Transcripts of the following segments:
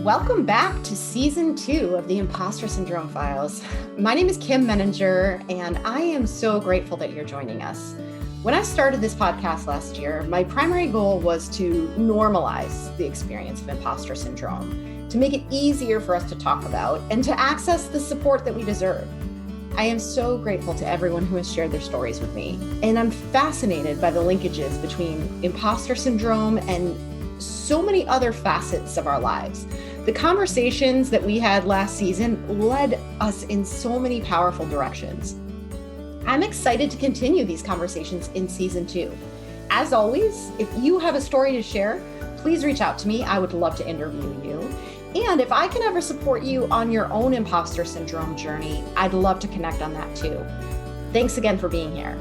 Welcome back to Season 2 of the Impostor Syndrome Files. My name is Kim Menninger, and I am so grateful that you're joining us. When I started this podcast last year, my primary goal was to normalize the experience of imposter syndrome, to make it easier for us to talk about, and to access the support that we deserve. I am so grateful to everyone who has shared their stories with me, and I'm fascinated by the linkages between imposter syndrome and so many other facets of our lives. The conversations that we had last season led us in so many powerful directions. I'm excited to continue these conversations in Season 2. As always, if you have a story to share, please reach out to me. I would love to interview you. And if I can ever support you on your own imposter syndrome journey, I'd love to connect on that too. Thanks again for being here.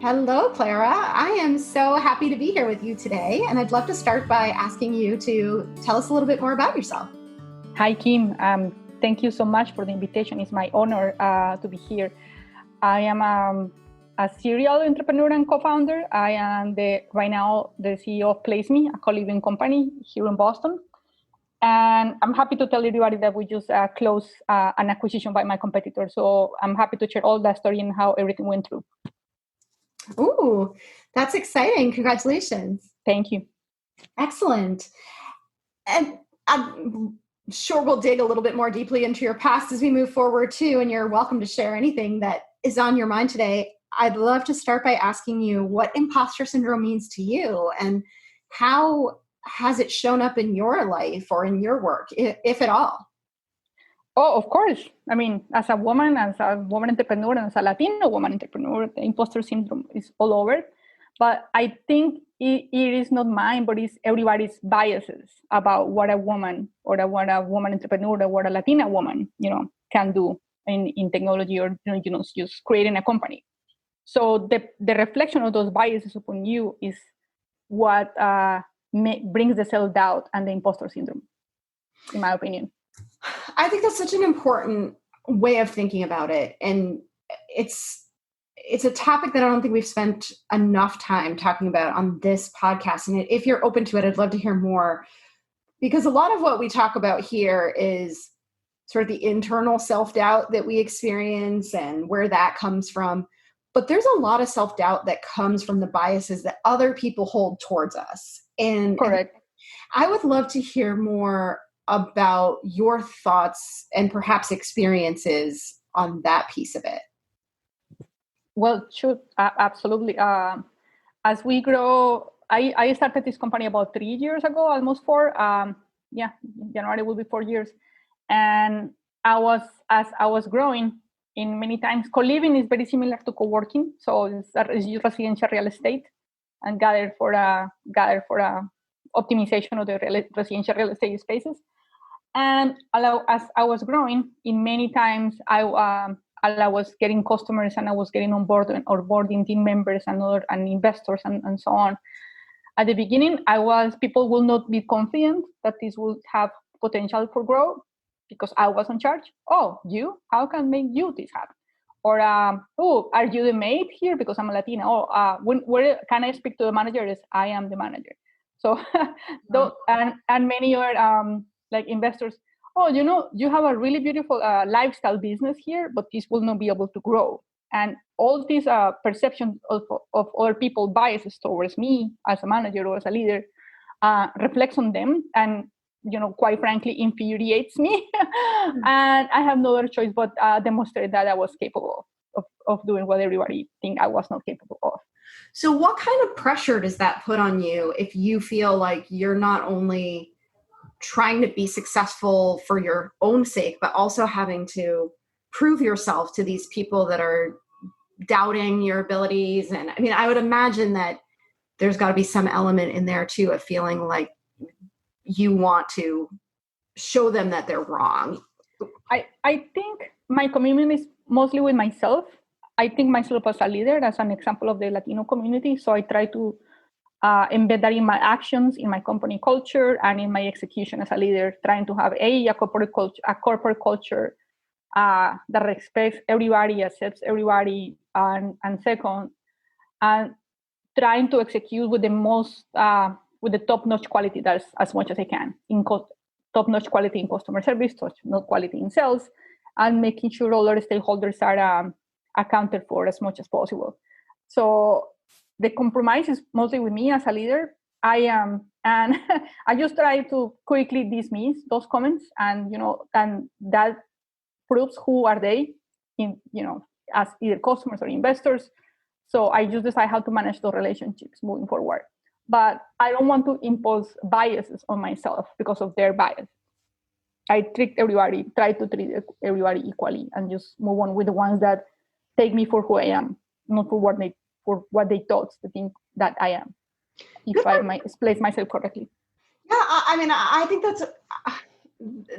Hello, Clara. I am so happy to be here with you today, and I'd love to start by asking you to tell us a little bit more about yourself. Hi, Kim. Thank you so much for the invitation. It's my honor to be here. I am a serial entrepreneur and co-founder. I am right now the CEO of PlaceMe, a co-living company here in Boston. And I'm happy to tell everybody that we just closed an acquisition by my competitor. So I'm happy to share all that story and how everything went through. Ooh, that's exciting. Congratulations. Thank you. Excellent. And I'm sure we'll dig a little bit more deeply into your past as we move forward too, and you're welcome to share anything that is on your mind today. I'd love to start by asking you what imposter syndrome means to you and how has it shown up in your life or in your work, if at all? Oh, of course. I mean, as a woman entrepreneur, and as a Latina woman entrepreneur, the imposter syndrome is all over. But I think it is not mine, but it's everybody's biases about what a woman or what a woman entrepreneur or what a Latina woman, can do in technology or, just creating a company. So the reflection of those biases upon you is what brings the self-doubt and the imposter syndrome, in my opinion. I think that's such an important way of thinking about it. And it's a topic that I don't think we've spent enough time talking about on this podcast. And if you're open to it, I'd love to hear more, because a lot of what we talk about here is sort of the internal self-doubt that we experience and where that comes from. But there's a lot of self-doubt that comes from the biases that other people hold towards us. And correct. I would love to hear more about your thoughts and perhaps experiences on that piece of it. Well, sure, absolutely. As we grow, I started this company about 3 years ago, almost 4. January will be 4 years. And as I was growing, in many times, co-living is very similar to co-working. So it's residential real estate and gather for optimization of the residential real estate spaces. And as I was growing, in many times I was getting customers and I was getting onboarding team members and investors and so on. At the beginning, people will not be confident that this will have potential for growth because I was in charge. Oh, how can make you this happen? Or, are you the maid here because I'm a Latina? Oh, where can I speak to the manager? Is I am the manager. So, and many are like investors. Oh, you have a really beautiful lifestyle business here, but this will not be able to grow. And all these perceptions of other people biases towards me as a manager or as a leader reflects on them, and quite frankly, infuriates me. And I have no other choice but demonstrate that I was capable of doing what everybody think I was not capable of. So what kind of pressure does that put on you if you feel like you're not only trying to be successful for your own sake, but also having to prove yourself to these people that are doubting your abilities? And I mean, I would imagine that there's got to be some element in there too of feeling like you want to show them that they're wrong. I think my commitment is mostly with myself. I think myself as a leader, as an example of the Latino community. So I try to embed that in my actions, in my company culture, and in my execution as a leader, trying to have a corporate culture that respects everybody, accepts everybody, and second, and trying to execute with the most, with the top-notch quality that's as much as I can, top-notch quality in customer service, top-notch quality in sales, and making sure all our stakeholders are accounted for as much as possible. So the compromise is mostly with me as a leader. I am, and I just try to quickly dismiss those comments, and and that proves who are they, as either customers or investors. So I just decide how to manage those relationships moving forward. But I don't want to impose biases on myself because of their bias. I try to treat everybody equally, and just move on with the ones that take me for who I am, not for what they thought they think that I am, if I might place myself correctly. Yeah, I mean, I think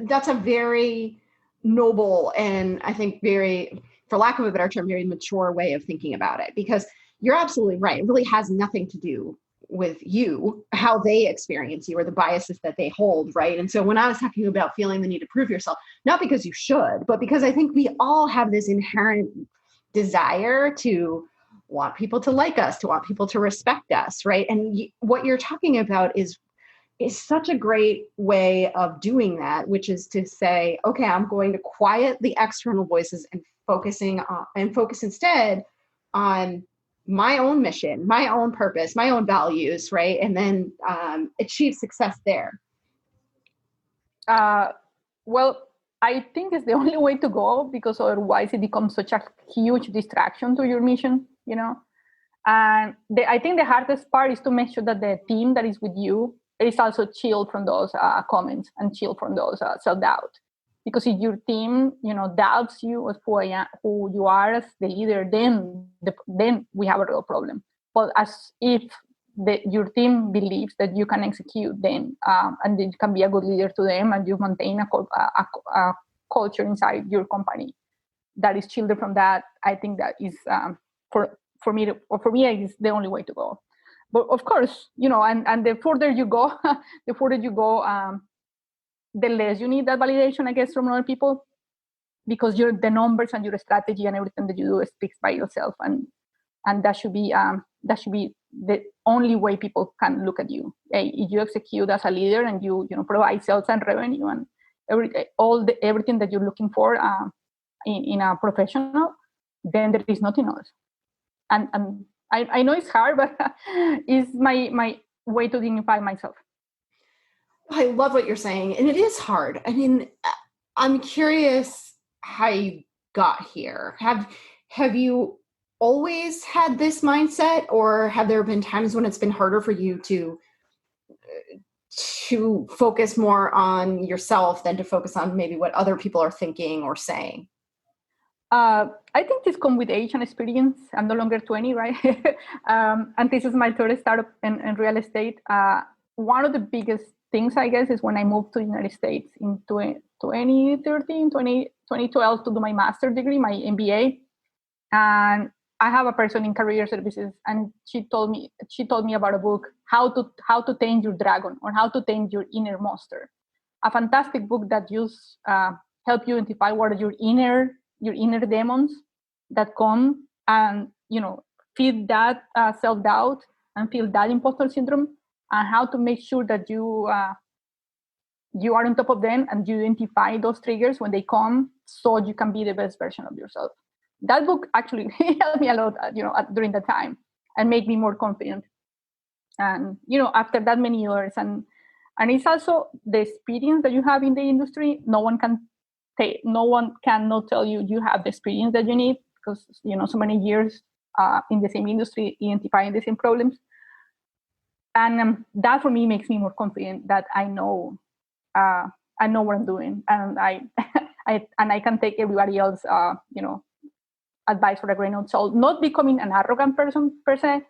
that's a very noble, and I think very, for lack of a better term, very mature way of thinking about it, because you're absolutely right. It really has nothing to do with you, how they experience you, or the biases that they hold, right? And so when I was talking about feeling the need to prove yourself, not because you should, but because I think we all have this inherent desire to want people to like us, to want people to respect us, right? And what you're talking about is such a great way of doing that, which is to say, okay, I'm going to quiet the external voices and focus instead on my own mission, my own purpose, my own values, right? And then achieve success there. Well, I think it's the only way to go, because otherwise it becomes such a huge distraction to your mission, And I think the hardest part is to make sure that the team that is with you is also chilled from those comments and chilled from those self-doubt. Because if your team, doubts you as who you are as the leader, then we have a real problem. But as if your team believes that you can execute, then and you can be a good leader to them, and you maintain a culture inside your company that is chilled from that, I think that is for me, is the only way to go. But of course, and the further you go, the less you need that validation, I guess, from other people, because the numbers and your strategy and everything that you do speaks by yourself, and that should be the only way people can look at you. If you execute as a leader and you provide sales and revenue and everything that you're looking for in a professional, then there is nothing else. And I know it's hard, but it's my way to dignify myself. I love what you're saying. And it is hard. I mean, I'm curious how you got here. Have you always had this mindset, or have there been times when it's been harder for you to focus more on yourself than to focus on maybe what other people are thinking or saying? I think this comes with age and experience. I'm no longer 20, right? And this is my third startup in real estate. One of the biggest things, I guess, is when I moved to the United States in 2012 to do my master's degree, my MBA. And I have a person in career services, and she told me about a book, how to tame your dragon, or how to tame your inner monster. A fantastic book that just help you identify what are your inner demons that come and feed that self-doubt and feel that imposter syndrome, and how to make sure that you are on top of them and you identify those triggers when they come, so you can be the best version of yourself. That book actually helped me a lot, during that time, and make me more confident. And after that many years, and it's also the experience that you have in the industry. No one cannot tell you have the experience that you need, because so many years in the same industry, identifying the same problems. And that for me makes me more confident that I know what I'm doing, and I can take everybody else advice for a grain of salt. Not becoming an arrogant person per se,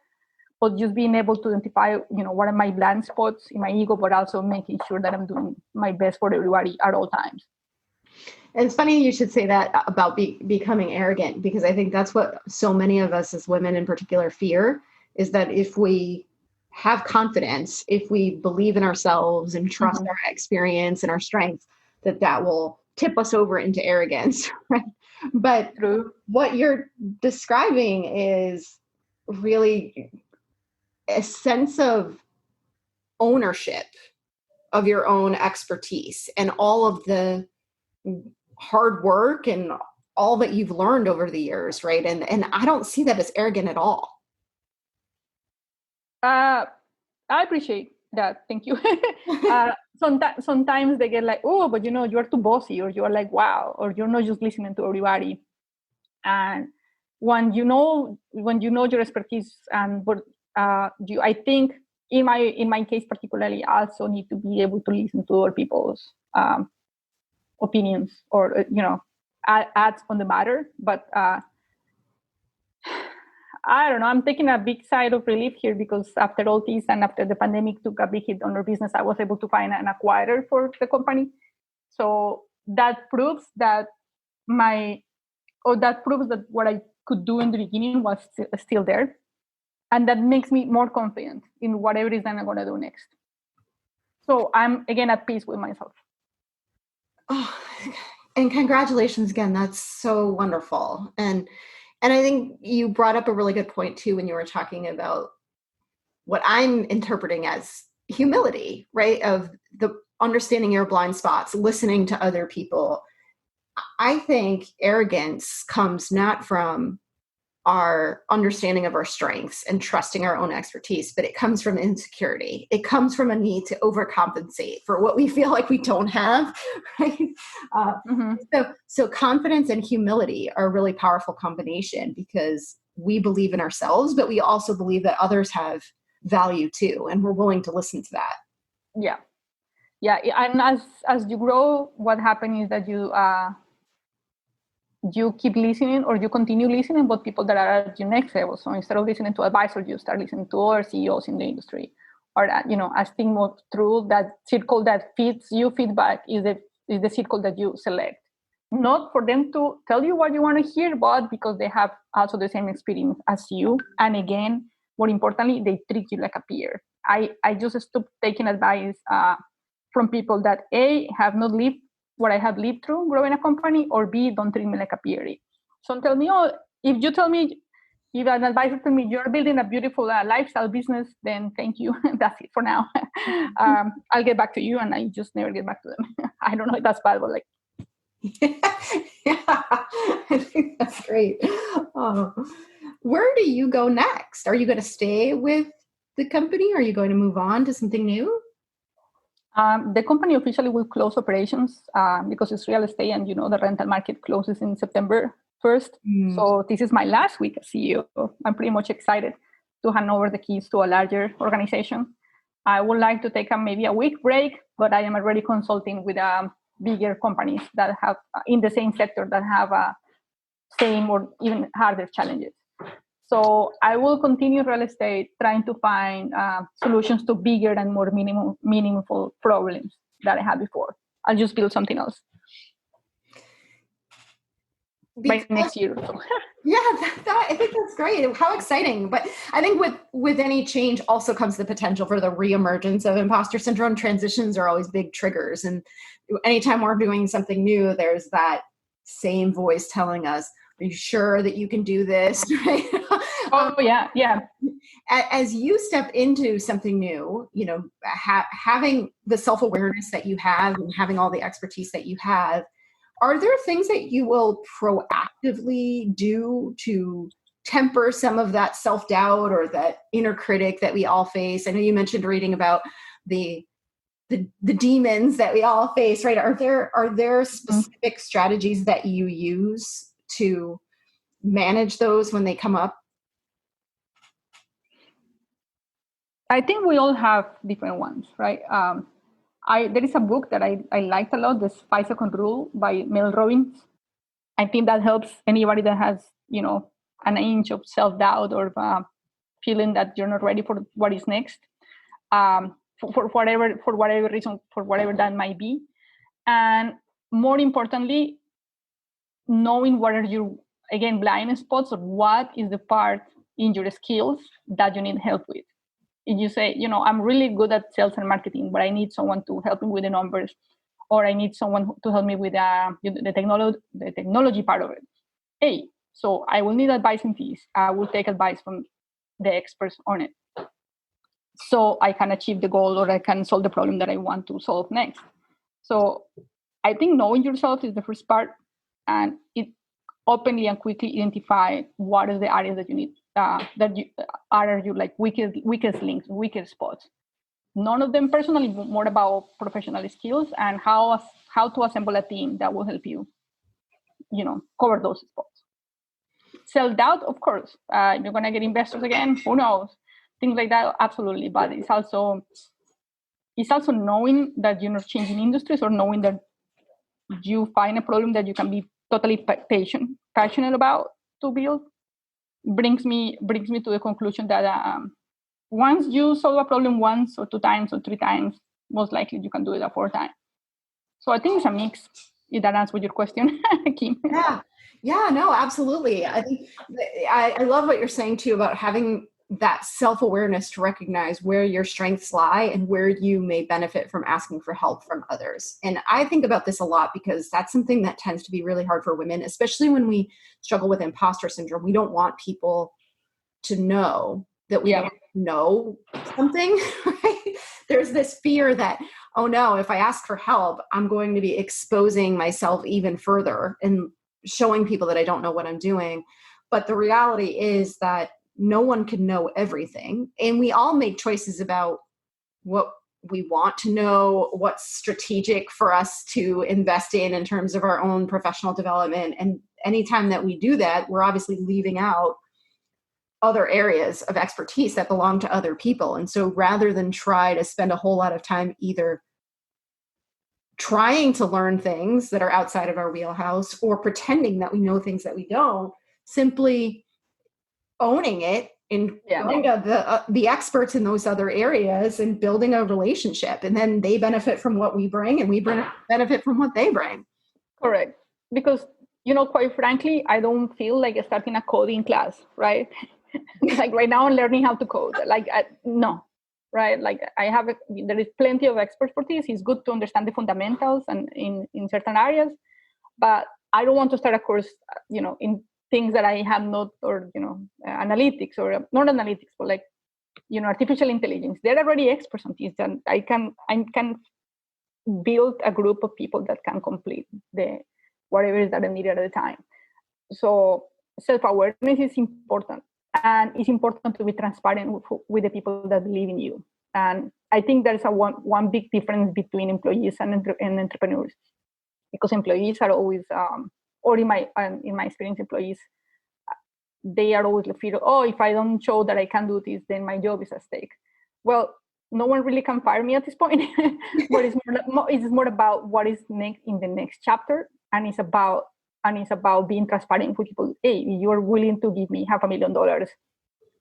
but just being able to identify what are my blind spots in my ego, but also making sure that I'm doing my best for everybody at all times. And it's funny you should say that about becoming arrogant, because I think that's what so many of us as women in particular fear, is that if we have confidence, if we believe in ourselves and trust our experience and our strengths, that will tip us over into arrogance, right? But True. what you're describing is really a sense of ownership of your own expertise and all of the hard work and all that you've learned over the years, right? And I don't see that as arrogant at all. I appreciate that. Thank you. Sometimes they get like, oh, but you're too bossy, or you're like, wow, or you're not just listening to everybody. And when you know your expertise, and but I think in my case particularly, I also need to be able to listen to other people's opinions, or add on the matter. But I don't know. I'm taking a big side of relief here, because after all this and after the pandemic took a big hit on our business, I was able to find an acquirer for the company. So that proves that what I could do in the beginning was still there. And that makes me more confident in whatever it is that I'm going to do next. So I'm, again, at peace with myself. Oh, and congratulations again. That's so wonderful. And I think you brought up a really good point too, when you were talking about what I'm interpreting as humility, right? Of the understanding your blind spots, listening to other people. I think arrogance comes not from our understanding of our strengths and trusting our own expertise, but it comes from insecurity. It comes from a need to overcompensate for what we feel like we don't have, right? So confidence and humility are a really powerful combination, because we believe in ourselves, but we also believe that others have value too, and we're willing to listen to that. Yeah. And as you grow, what happens is that you keep listening, or you continue listening, but people that are at your next level. So instead of listening to advisors, you start listening to other CEOs in the industry. Or as things move through, that circle that fits you feedback is the circle that you select. Not for them to tell you what you want to hear, but because they have also the same experience as you. And again, more importantly, they treat you like a peer. I just stopped taking advice from people that A, have not lived what I have lived through growing a company, or B, don't treat me like a peer. So tell me, if an advisor told me you're building a beautiful lifestyle business, then thank you. That's it for now. I'll get back to you, and I just never get back to them. I don't know if that's bad, but like. Yeah, I think that's great. Where do you go next? Are you going to stay with the company? Or are you going to move on to something new? The company officially will close operations because it's real estate, and the rental market closes in September 1st. So this is my last week as CEO. I'm pretty much excited to hand over the keys to a larger organization. I would like to take maybe a week break, but I am already consulting with bigger companies that have in the same sector that have same or even harder challenges. So I will continue real estate, trying to find solutions to bigger and more meaningful problems that I had before. I'll just build something else by next year or so. Yeah, I think that's great. How exciting. But I think with any change also comes the potential for the reemergence of imposter syndrome. Transitions are always big triggers. And anytime we're doing something new, there's that same voice telling us, are you sure that you can do this? Right? Oh, yeah. As you step into something new, having the self-awareness that you have and having all the expertise that you have, are there things that you will proactively do to temper some of that self-doubt or that inner critic that we all face? I know you mentioned reading about the demons that we all face, right? Are there specific strategies that you use to manage those when they come up? I think we all have different ones, right? There is a book that I liked a lot, the 5-second rule by Mel Robbins. I think that helps anybody that has, an inch of self-doubt or feeling that you're not ready for what is next, for whatever reason, for whatever that might be. And more importantly, knowing what are your, again, blind spots, or what is the part in your skills that you need help with. If you say, I'm really good at sales and marketing, but I need someone to help me with the numbers, or I need someone to help me with the technology part of it. Hey, so I will need advice in this. I will take advice from the experts on it, so I can achieve the goal or I can solve the problem that I want to solve next. So I think knowing yourself is the first part, and it openly and quickly identify what is the areas that you need, are you like weakest links, weakest spots. None of them personally, more about professional skills and how to assemble a team that will help you, cover those spots. Self-doubt, of course, you're going to get investors again, who knows, things like that, absolutely. But it's also knowing that you're not changing industries, or knowing that you find a problem that you can be totally passionate about to build, brings me to the conclusion that once you solve a problem once or 2 times or 3 times, most likely you can do it a 4th time. So I think it's a mix. If that answers your question, Kim. Yeah, no, absolutely. I think I love what you're saying too about having that self-awareness to recognize where your strengths lie and where you may benefit from asking for help from others. And I think about this a lot because that's something that tends to be really hard for women, especially when we struggle with imposter syndrome. We don't want people to know that we don't know something, right? There's this fear that, oh no, if I ask for help, I'm going to be exposing myself even further and showing people that I don't know what I'm doing. But the reality is that no one can know everything. And we all make choices about what we want to know, what's strategic for us to invest in terms of our own professional development. And anytime that we do that, we're obviously leaving out other areas of expertise that belong to other people. And so rather than try to spend a whole lot of time either trying to learn things that are outside of our wheelhouse or pretending that we know things that we don't, simply owning it and going to the experts in those other areas and building a relationship. And then they benefit from what we bring and we benefit from what they bring. Correct. Because, quite frankly, I don't feel like starting a coding class, right? Like right now I'm learning how to code. No, right? Like there is plenty of experts for this. It's good to understand the fundamentals and in certain areas, but I don't want to start a course, in things that I have not, or, analytics or not analytics, but artificial intelligence. They're already experts on this, and I can build a group of people that can complete whatever is that I needed at the time. So self-awareness is important, and it's important to be transparent with the people that believe in you. And I think there's one big difference between employees and entrepreneurs, because employees are always, or in my experience, employees, they are always fear, if I don't show that I can do this, then my job is at stake. Well, no one really can fire me at this point, but it's more about what is next in the next chapter, and it's about being transparent with people. Hey, you are willing to give me $500,000.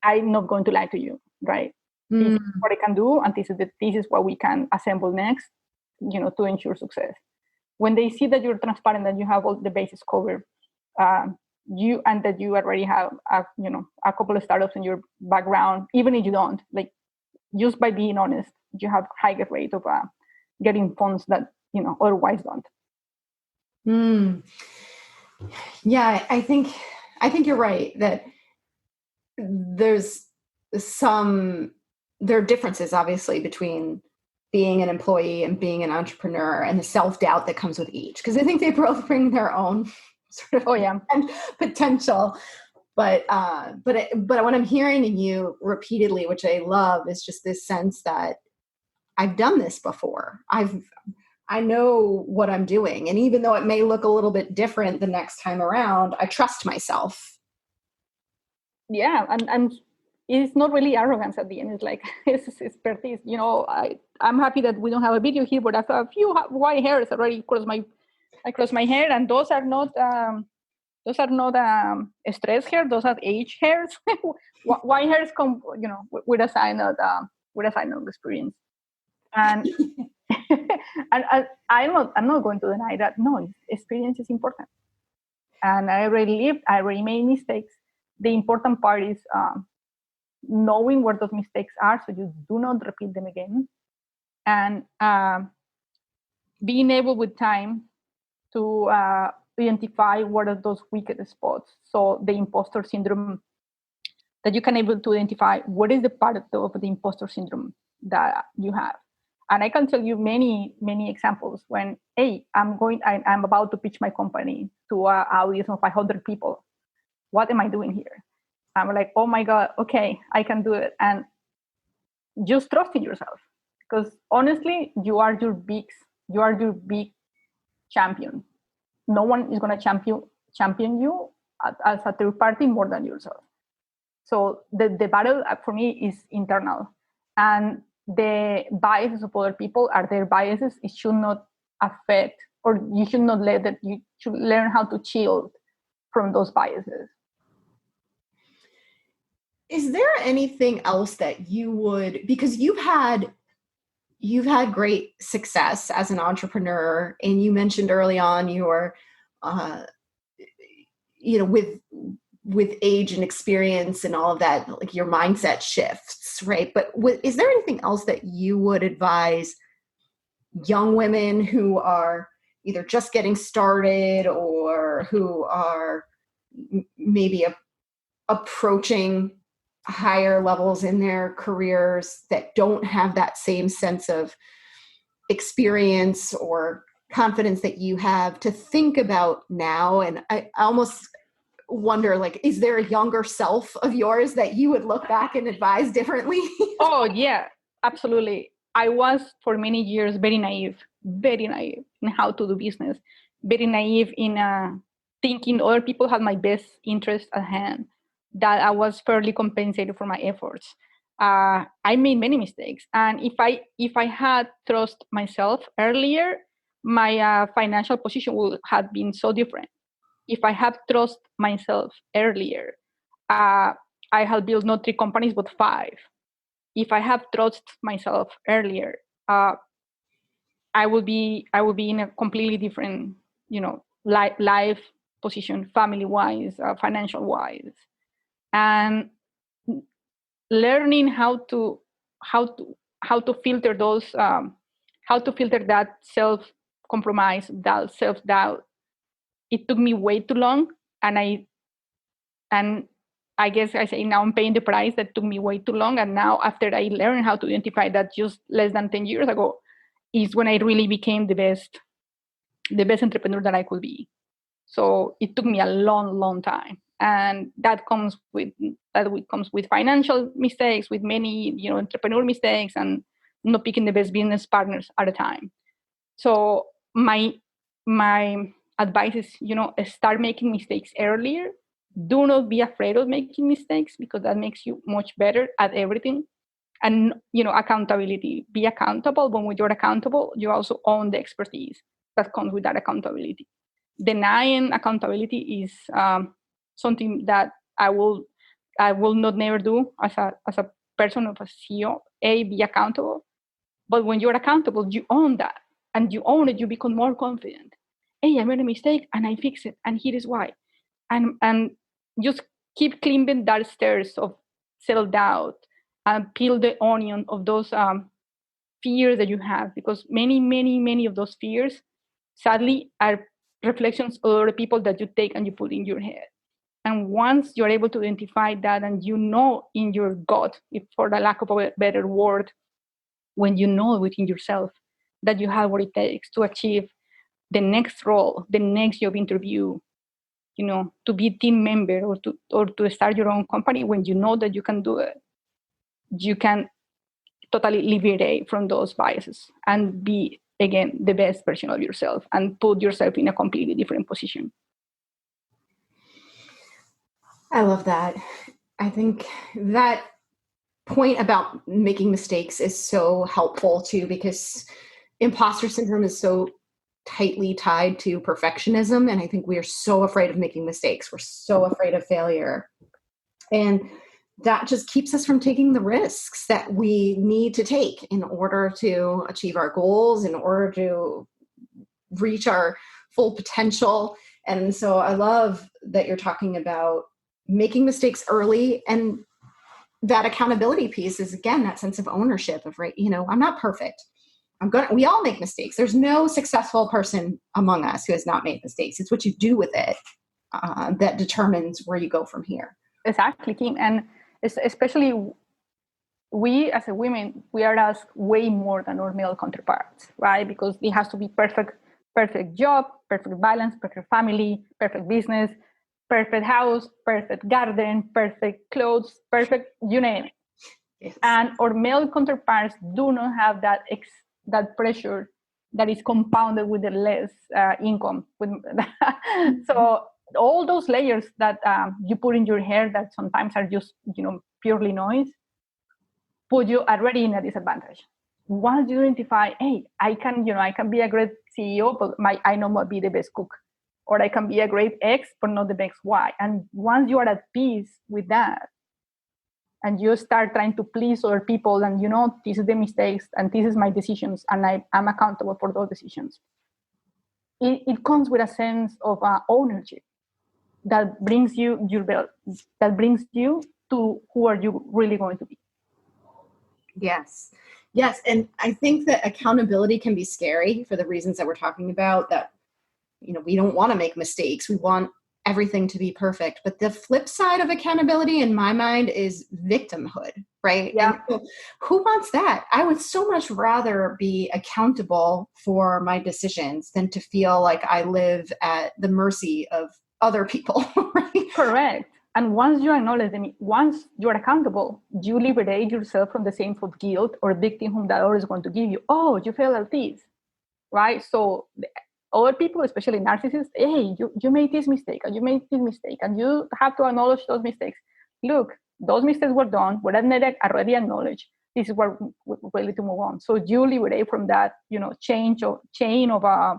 I'm not going to lie to you, right? This is what I can do, and this is what we can assemble next, to ensure success. When they see that you're transparent, that you have all the bases covered, that you already have a couple of startups in your background, even if you don't, just by being honest, you have higher rate of getting funds that otherwise don't. Yeah, I think you're right that there are differences obviously between being an employee and being an entrepreneur, and the self-doubt that comes with each, because I think they both bring their own sort of potential. But what I'm hearing in you repeatedly, which I love, is just this sense that I've done this before. I know what I'm doing. And even though it may look a little bit different the next time around, I trust myself. Yeah. And it's not really arrogance at the end. It's like, it's expertise. I'm happy that we don't have a video here, but I have a few white hairs already across my hair. And those are not stress hair. Those are age hairs. White hairs come, with a sign of experience. And and I'm not going to deny that. No, experience is important. And I already made mistakes. The important part is knowing where those mistakes are, so you do not repeat them again. And being able with time to identify what are those weakest spots. So the imposter syndrome, that you can able to identify what is the part of the imposter syndrome that you have. And I can tell you many, many examples when, hey, I'm about to pitch my company to an audience of 500 people. What am I doing here? I'm like, oh my God, okay, I can do it. And just trust in yourself, because honestly, you are your big champion. No one is going to champion you as a third party more than yourself. So the battle for me is internal, and the biases of other people are their biases. It should not affect, or you should not let that. You should learn how to shield from those biases. Is there anything else that you would, because you've had great success as an entrepreneur, and you mentioned early on your, with age and experience and all of that, like your mindset shifts, right? But is there anything else that you would advise young women who are either just getting started or who are maybe approaching higher levels in their careers that don't have that same sense of experience or confidence that you have, to think about now? And I almost wonder, like, is there a younger self of yours that you would look back and advise differently? Oh yeah, absolutely. I was for many years very naive in how to do business, very naive in thinking other people had my best interest at hand, that I was fairly compensated for my efforts. I made many mistakes, and if I had trust myself earlier, my financial position would have been so different. If I had trust myself earlier, I had built not 3 companies but 5. If I have trust myself earlier, I will be in a completely different, life position, family wise, financial wise, and learning how to filter those, how to filter that self compromise, that self doubt. It took me way too long, and I guess I say now I'm paying the price. That took me way too long, and now after I learned how to identify that just less than 10 years ago, is when I really became the best entrepreneur that I could be. So it took me a long time, and that comes with financial mistakes, with many entrepreneur mistakes, and not picking the best business partners at a time. So my advice is, start making mistakes earlier. Do not be afraid of making mistakes, because that makes you much better at everything. And accountability. Be accountable. When you're accountable, you also own the expertise that comes with that accountability. Denying accountability is something that I will not never do as a person of a CEO. Be accountable, but when you're accountable, you own that, and you own it. You become more confident. Hey, I made a mistake and I fix it, and here is why, and just keep climbing that stairs of self-doubt, and peel the onion of those fears that you have, because many of those fears, sadly, are reflections of other people that you take and you put in your head. And once you're able to identify that, and in your gut, if for the lack of a better word, when you know within yourself that you have what it takes to achieve the next role, the next job interview, to be a team member, or to start your own company, when you know that you can do it, you can totally liberate from those biases and be, again, the best version of yourself, and put yourself in a completely different position. I love that. I think that point about making mistakes is so helpful too, because imposter syndrome is so tightly tied to perfectionism. And I think we are so afraid of making mistakes. We're so afraid of failure. And that just keeps us from taking the risks that we need to take in order to achieve our goals, in order to reach our full potential. And so I love that you're talking about making mistakes early, and that accountability piece is, again, that sense of ownership of, right, I'm not perfect. we all make mistakes. There's no successful person among us who has not made mistakes. It's what you do with it that determines where you go from here. Exactly, Kim. And especially we as a women, we are asked way more than our male counterparts, right? Because it has to be perfect job, perfect balance, perfect family, perfect business, perfect house, perfect garden, perfect clothes, perfect, you name it. Yes. And our male counterparts do not have that pressure that is compounded with the less income. So all those layers that you put in your hair that sometimes are just, purely noise, put you already in a disadvantage. Once you identify, hey, I can be a great CEO, but I know not be the best cook, or I can be a great X, but not the best Y. And once you are at peace with that, and you start trying to please other people, and this is the mistakes, and this is my decisions, and I'm accountable for those decisions. It comes with a sense of ownership that brings you to who are you really going to be. Yes. And I think that accountability can be scary for the reasons that we're talking about, that, we don't want to make mistakes. We want everything to be perfect. But the flip side of accountability in my mind is victimhood, right? Yeah. And so who wants that? I would so much rather be accountable for my decisions than to feel like I live at the mercy of other people, right? Correct. And once you acknowledge them, once you're accountable, you liberate yourself from the sense of guilt or victimhood that others is going to give you. Oh, you failed at this, right? So other people, especially narcissists, hey, you made this mistake, and you made this mistake, and you have to acknowledge those mistakes. Look, those mistakes were done, but already acknowledged. This is where we're ready to move on. So you liberate from that, chain of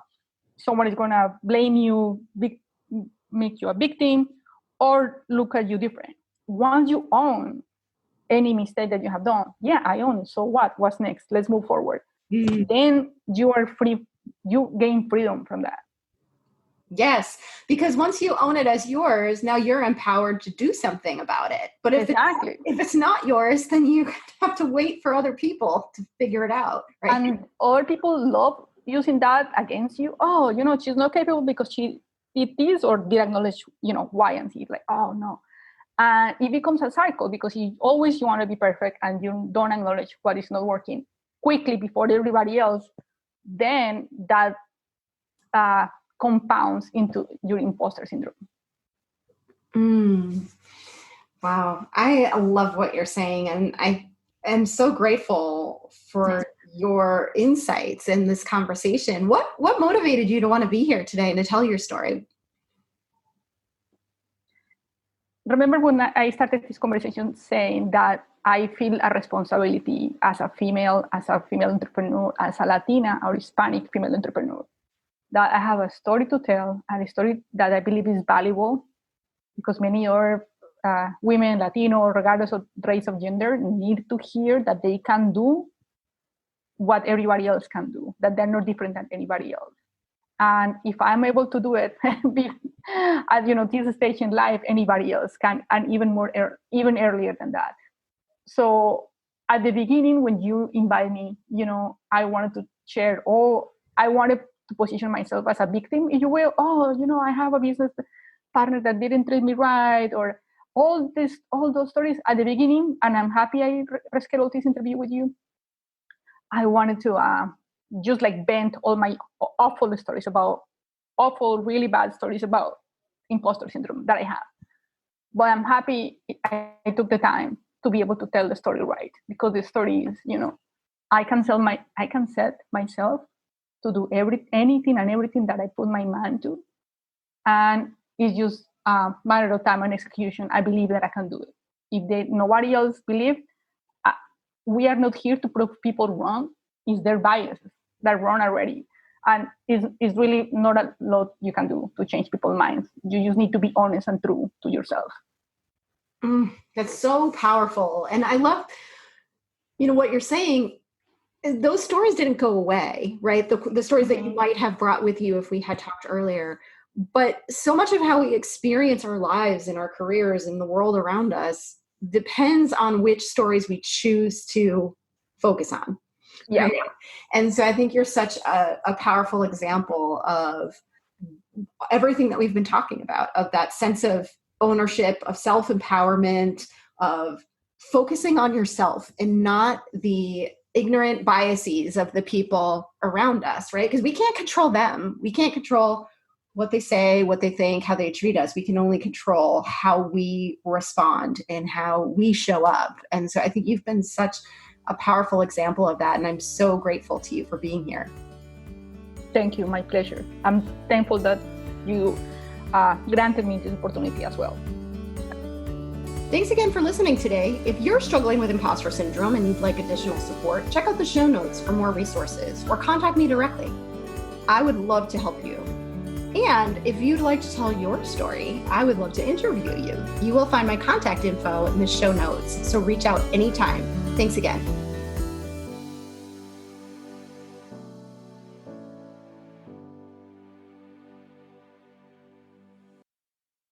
someone is going to blame you, make you a victim, or look at you different. Once you own any mistake that you have done, yeah, I own it. So what? What's next? Let's move forward. Mm-hmm. Then you are free. You gain freedom from that. Yes, because once you own it as yours, now you're empowered to do something about it. But if it's not yours, then you have to wait for other people to figure it out. Right? And other people love using that against you. Oh, she's not capable because she did this or did acknowledge, Y and Z. Like, oh no. And it becomes a cycle because you want to be perfect and you don't acknowledge what is not working quickly before everybody else. Then that compounds into your imposter syndrome. Wow. I love what you're saying. And I am so grateful for your insights in this conversation. What motivated you to want to be here today and to tell your story? Remember when I started this conversation saying that I feel a responsibility as a female entrepreneur, as a Latina or Hispanic female entrepreneur, that I have a story to tell, and a story that I believe is valuable because many other women, Latino, regardless of race or gender, need to hear that they can do what everybody else can do, that they're not different than anybody else. And if I'm able to do it at this stage in life, anybody else can, and even earlier than that. So at the beginning, when you invite me, I wanted to share I wanted to position myself as a victim, if you will. Oh, I have a business partner that didn't treat me right, or all those stories at the beginning. And I'm happy I rescheduled this interview with you. I wanted to just vent all my really bad stories about imposter syndrome that I have. But I'm happy I took the time to be able to tell the story right, because the story is, I can set myself to do anything and everything that I put my mind to, and it's just a matter of time and execution. I believe that I can do it. If nobody else believes, we are not here to prove people wrong. It's their biases that wrong already. And it's really not a lot you can do to change people's minds. You just need to be honest and true to yourself. That's so powerful. And I love, what you're saying. Those stories didn't go away, right? The stories that you might have brought with you if we had talked earlier. But so much of how we experience our lives and our careers and the world around us depends on which stories we choose to focus on. Yeah. Right? And so I think you're such a powerful example of everything that we've been talking about, of that sense of ownership, of self-empowerment, of focusing on yourself and not the ignorant biases of the people around us, right? Because we can't control them. We can't control what they say, what they think, how they treat us. We can only control how we respond and how we show up. And so I think you've been such a powerful example of that. And I'm so grateful to you for being here. Thank you. My pleasure. I'm thankful that you granted me this opportunity as well. Thanks again for listening today. If you're struggling with imposter syndrome and you'd like additional support, check out the show notes for more resources or contact me directly. I would love to help you. And if you'd like to tell your story, I would love to interview you. You will find my contact info in the show notes, so reach out anytime. Thanks again.